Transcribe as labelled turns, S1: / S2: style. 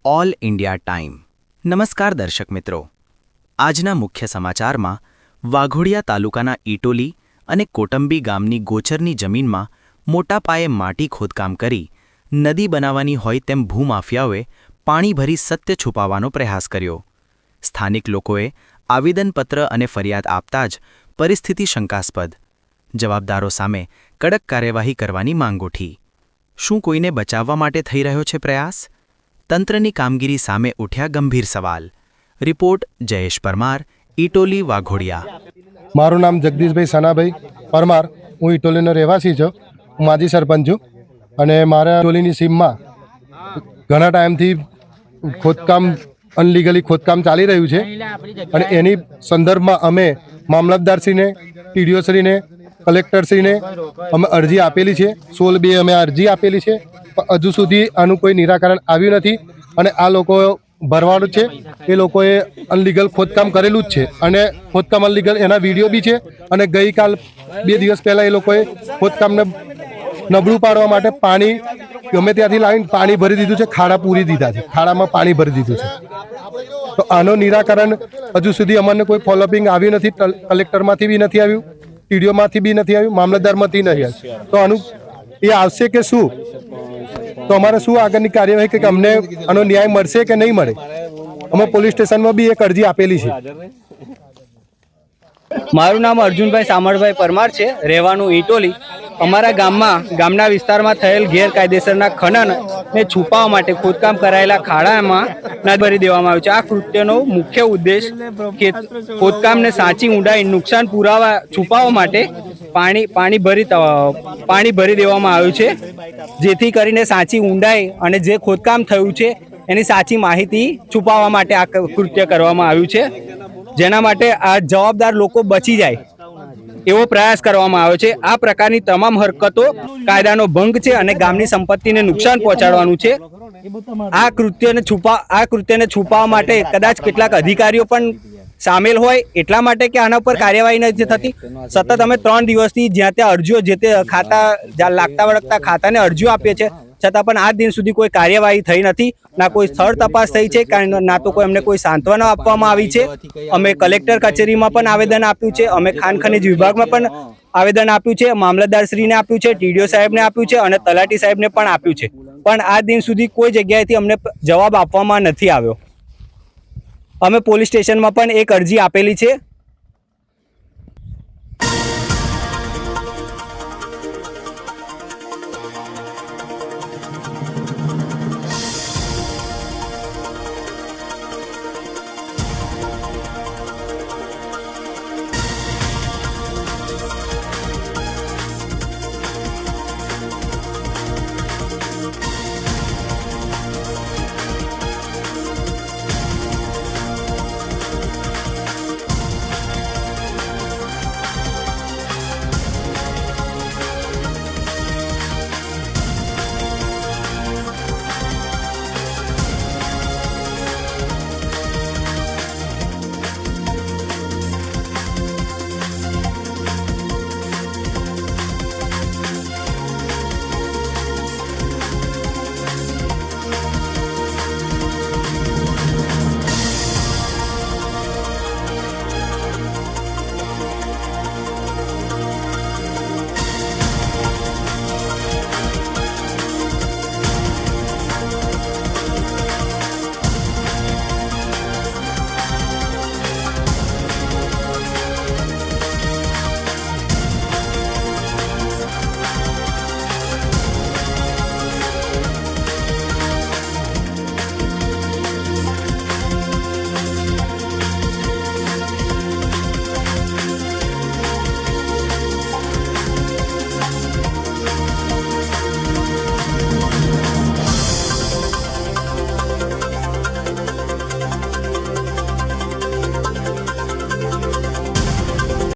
S1: All India time. નમસ્કાર દર્શક મિત્રો, આજના મુખ્ય સમાચારમાં વાઘોડિયા તાલુકાના ઈટોલી અને કોટંબી ગામની ગોચરની જમીનમાં મોટા પાયે માટી ખોદકામ કરી નદી બનાવવાની હોય તેમ ભૂમાફિયાઓએ પાણી ભરી સત્ય છુપાવવાનો પ્રયાસ કર્યો। સ્થાનિક લોકોએ આવેદનપત્ર અને ફરિયાદ આપતા જ પરિસ્થિતિ શંકાસ્પદ। જવાબદારો સામે કડક કાર્યવાહી કરવાની માંગ ઉઠી। શું કોઈને બચાવવા માટે થઈ રહ્યો છે પ્રયાસ? તંત્રની કામગીરી સામે ઉઠ્યા ગંભીર સવાલ। રિપોર્ટ જયેશ પરમાર, ઈટોલી વાઘોડિયા।
S2: મારું નામ જગદીશભાઈ સનાભાઈ પરમાર, હું ઈટોલીનો રહેવાસી છું। હું માજી સરપંચ છું અને મારા ઈટોલીની સીમમાં ઘણા ટાઈમથી ખોદકામ અનલીગલી ખોદકામ ચાલી રહ્યું છે અને એની સંદર્ભમાં અમે મામલતદારશ્રીને, ટીડીઓશ્રીને, કલેક્ટરશ્રીને અમે અરજી આપેલી છે। 16/2 અમે અરજી આપેલી છે, પણ હજુ સુધી આનું કોઈ નિરાકરણ આવ્યું નથી અને આ લોકો ભરવાનું છે એ લોકોએ અનલીગલ ખોદકામ કરેલું જ છે અને ખોદકામ અનલીગલ એના વિડીયો બી છે અને ગઈકાલ 2 દિવસ પહેલાં એ લોકોએ ખોદકામને નબળું પાડવા માટે પાણી ગમે ત્યાંથી લાવીને પાણી ભરી દીધું છે, ખાડા પૂરી દીધા છે, ખાડામાં પાણી ભરી દીધું છે। તો આનો નિરાકરણ હજુ સુધી અમને કોઈ ફોલોઅપિંગ આવ્યું નથી, કલેક્ટરમાંથી બી નથી આવ્યું, ટીડીઓમાંથી બી નથી આવ્યું, મામલતદારમાંથી નથી આવ્યું। તો આનું એ આવશે કે શું? તો અમારે શું આગળની કાર્યવાહી કે અમને આનો ન્યાય મળશે કે નહીં મળે? અમે પોલીસ સ્ટેશનમાં બી એક અરજી આપેલી છે।
S3: મારું નામ અર્જુનભાઈ સામળભાઈ પરમાર છે, રહેવાનું ઈટોલી। અમારા ગામના વિસ્તારમાં થયેલ ગેરકાયદેસરના ખનનને છુપાવવા માટે ખોદકામ કરાયેલા ખાડામાં નદી ભરી દેવામાં આવ્યું છે। આ કૃત્યનો મુખ્ય ઉદ્દેશ ખોદકામને સાચી ઊંડાઈ, નુકસાન પુરાવા છુપાવવા માટે પાણી ભરી દેવામાં આવ્યું છે, જેથી કરીને સાચી ઊંડાઈ અને જે ખોદકામ થયું છે એની સાચી માહિતી છુપાવવા માટે આ કૃત્ય કરવામાં આવ્યું છે, જેના માટે આ જવાબદાર લોકો બચી જાય એવો પ્રયાસ કરવામાં આવ્યો છે। આ પ્રકારની તમામ હરકતો કાયદાનો ભંગ છે અને ગામની સંપત્તિને નુકસાન પહોંચાડવાનું છે। આ કૃત્યને છુપાવવા માટે કદાચ કેટલાક અધિકારીઓ પણ સામેલ હોય એટલા માટે કે આના ઉપર કાર્યવાહી નથી થતી। સતત અમે 3 દિવસથી જ્યાં ત્યાં અરજીઓ જે તે ખાતા જ્યાં લાગતા વળગતા ખાતાને અરજીઓ આપીએ છીએ, છતાં પણ આજ દિન સુધી કોઈ કાર્યવાહી થઈ નથી, ના કોઈ સ્થળ તપાસ થઈ છે, ના તો કોઈ અમને કોઈ સાંત્વના આપવામાં આવી છે। અમે કલેક્ટર કચેરીમાં પણ આવેદન આપ્યું છે, અમે ખાણ ખનીજ વિભાગમાં પણ આવેદન આપ્યું છે, મામલતદારશ્રીને આપ્યું છે, ટીડીઓ સાહેબને આપ્યું છે અને તલાટી સાહેબને પણ આપ્યું છે, પણ આજ દિન સુધી કોઈ જગ્યાએથી અમને જવાબ આપવામાં નથી આવ્યો। અમે પોલીસ સ્ટેશનમાં પણ એક અરજી આપેલી છે,